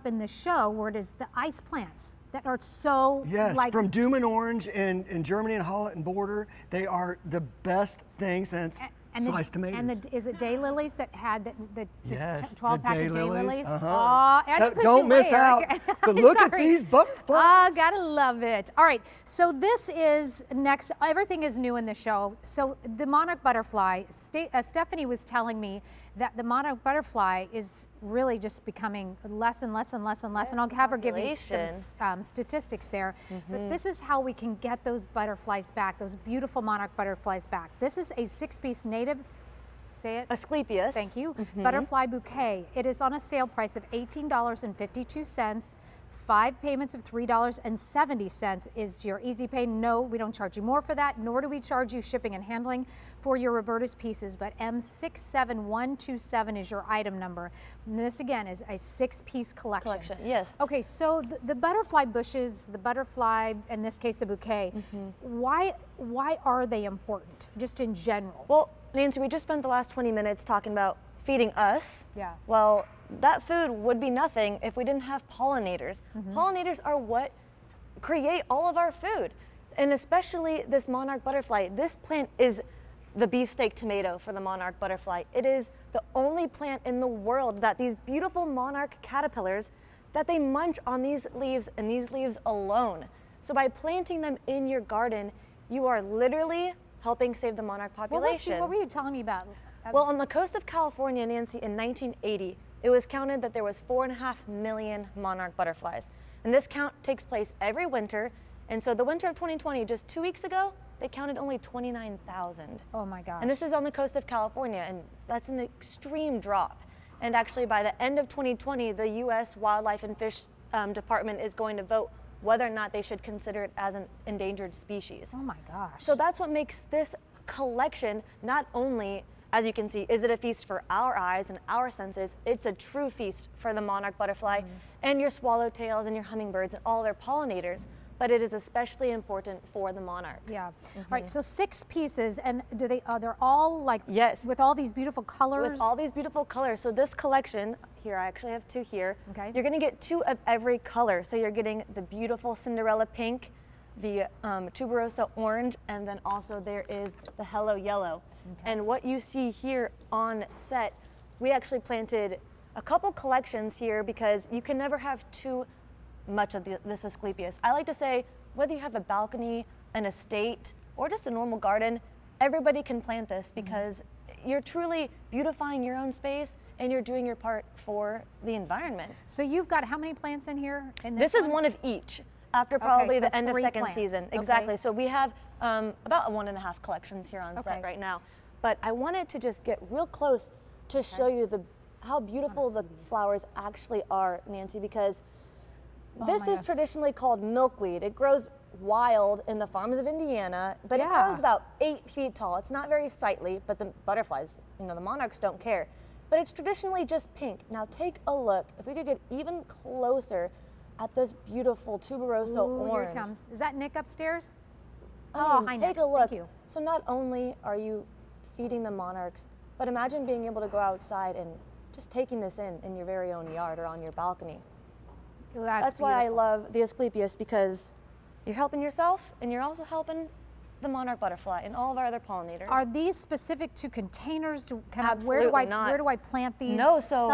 in the show where it is the ice plants that are so Yes, like, from Doom and Orange in Germany and Holland border, they are the best things, and it's sliced tomatoes. And is it daylilies that had the Yes, 12 the pack of daylilies. daylilies? I didn't push Don't you miss way, out. Eric. But look at Sorry. these butterflies. Oh, gotta love it. All right, so this is next. Everything is new in the show. So the monarch butterfly, Stephanie was telling me that the monarch butterfly is really just becoming less and less and less and less. And I'll have her give you some statistics there. But this is how we can get those butterflies back, those beautiful monarch butterflies back. This is a 6-piece native, say it? Asclepias. Thank you. Butterfly bouquet. It is on a sale price of $18.52. 5 payments of $3.70 is your easy pay. No, we don't charge you more for that, nor do we charge you shipping and handling for your Roberta's pieces, but M67127 is your item number. And this again is a 6-piece collection. Yes. Okay, so the butterfly bushes, the butterfly, in this case the bouquet, why are they important, just in general? Well, Nancy, we just spent the last 20 minutes talking about feeding us. Yeah. Well, that food would be nothing if we didn't have pollinators. Pollinators are what create all of our food, and especially this monarch butterfly. This plant is the beefsteak tomato for the monarch butterfly. It is the only plant in the world that these beautiful monarch caterpillars, that they munch on these leaves and these leaves alone. So by planting them in your garden, you are literally helping save the monarch population. What were you telling me about? Well, on the coast of California, Nancy, in 1980, it was counted that there was 4.5 million monarch butterflies. And this count takes place every winter. And so the winter of 2020, just 2 weeks ago, they counted only 29,000. Oh my gosh. And this is on the coast of California, and that's an extreme drop. And actually by the end of 2020, the U.S. Wildlife and Fish Department is going to vote whether or not they should consider it as an endangered species. Oh my gosh. So that's what makes this collection not only, as you can see, is it a feast for our eyes and our senses, it's a true feast for the monarch butterfly and your swallowtails and your hummingbirds and all their pollinators, but it is especially important for the monarch. Yeah. All right, so 6 pieces, and they're all like, yes, with all these beautiful colors? With all these beautiful colors. So this collection, here, I actually have 2 here. Okay. You're gonna get 2 of every color. So you're getting the beautiful Cinderella pink, the tuberosa orange, and then also there is the hello yellow. Okay. And what you see here on set, we actually planted a couple collections here because you can never have too much of this Asclepias. I like to say, whether you have a balcony, an estate, or just a normal garden, everybody can plant this because you're truly beautifying your own space and you're doing your part for the environment. So you've got how many plants in here? This is one of each. After probably the end of 2nd plants. season. Exactly. So we have about 1.5 collections here on set right now. But I wanted to just get real close to show you how beautiful the flowers actually are, Nancy, because this is traditionally called milkweed. It grows wild in the farms of Indiana, but it grows about 8 feet tall. It's not very sightly, but the butterflies, the monarchs don't care. But it's traditionally just pink. Now take a look. If we could get even closer at this beautiful tuberosa orange. Here it comes. Is that Nick upstairs? Hi, take a look. Thank you. So not only are you feeding the monarchs, but imagine being able to go outside and just taking this in your very own yard or on your balcony. That's why I love the Asclepias, because you're helping yourself and you're also helping the monarch butterfly and all of our other pollinators. Are these specific to containers? Absolutely where not. do I plant these? No, so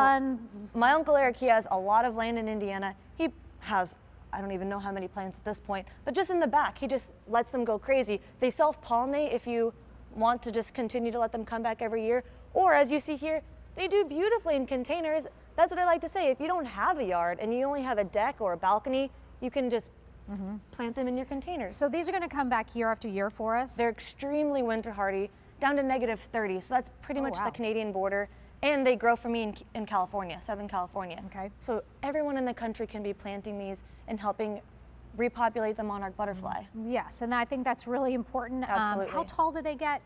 my Uncle Eric, he has a lot of land in Indiana. He has, I don't even know how many plants at this point, but just in the back, he just lets them go crazy. They self-pollinate if you want to just continue to let them come back every year. Or as you see here, they do beautifully in containers. That's what I like to say. If you don't have a yard and you only have a deck or a balcony, you can just plant them in your containers. So these are going to come back year after year for us? They're extremely winter hardy, down to -30. So that's pretty much the Canadian border. And they grow for me in California, Southern California. Okay. So everyone in the country can be planting these and helping repopulate the monarch butterfly. Yes, and I think that's really important. Absolutely. How tall do they get?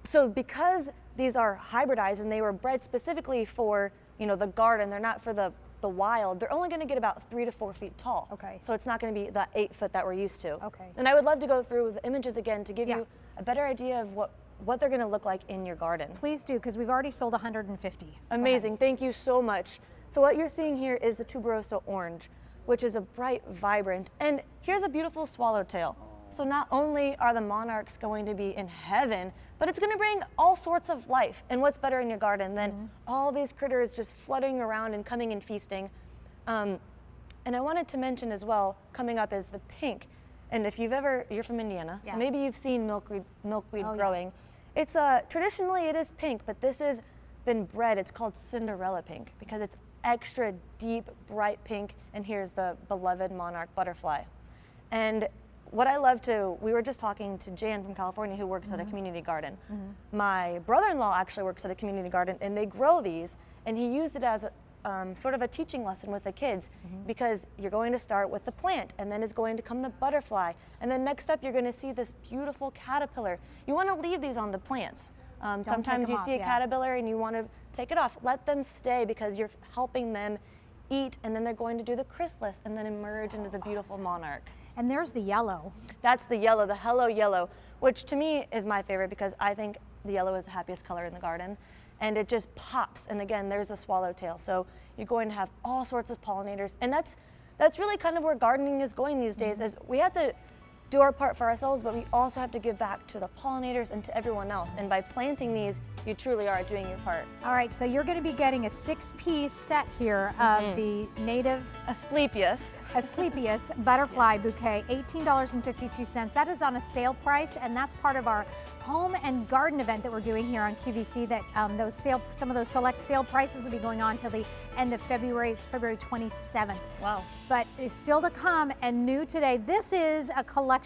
So because these are hybridized and they were bred specifically for, the garden, they're not for the wild, they're only going to get about 3 to 4 feet tall. Okay. So it's not going to be that 8 foot that we're used to. Okay. And I would love to go through the images again to give you a better idea of what they're going to look like in your garden. Please do, because we've already sold 150. Amazing. Thank you so much. So what you're seeing here is the tuberosa orange, which is a bright, vibrant, and here's a beautiful swallowtail. So not only are the monarchs going to be in heaven, but it's going to bring all sorts of life. And what's better in your garden than all these critters just fluttering around and coming and feasting? And I wanted to mention as well, coming up is the pink. And if you're from Indiana, so maybe you've seen milkweed growing. It's traditionally it is pink, but this has been bred. It's called Cinderella pink because it's extra deep, bright pink. And here's the beloved monarch butterfly. And what I love we were just talking to Jan from California who works at a community garden. My brother-in-law actually works at a community garden and they grow these, and he used it as sort of a teaching lesson with the kids because you're going to start with the plant and then it's going to come the butterfly, and then next up you're going to see this beautiful caterpillar. You want to leave these on the plants. Sometimes you see a caterpillar and you want to take it off. Let them stay because you're helping them eat, and then they're going to do the chrysalis and then emerge into the beautiful monarch. And there's the yellow. That's the yellow, the hello yellow, which to me is my favorite because I think the yellow is the happiest color in the garden, and it just pops. And again, there's a swallowtail, so you're going to have all sorts of pollinators, and that's really kind of where gardening is going these days. Is we have to do our part for ourselves, but we also have to give back to the pollinators and to everyone else. And by planting these, you truly are doing your part. All right, so you're going to be getting a 6-piece set here of the native Asclepias butterfly bouquet, $18.52. That is on a sale price, and that's part of our home and garden event that we're doing here on QVC. That some of those select sale prices will be going on till the end of February, February 27th. Wow. But it's still to come and new today. This is a collection.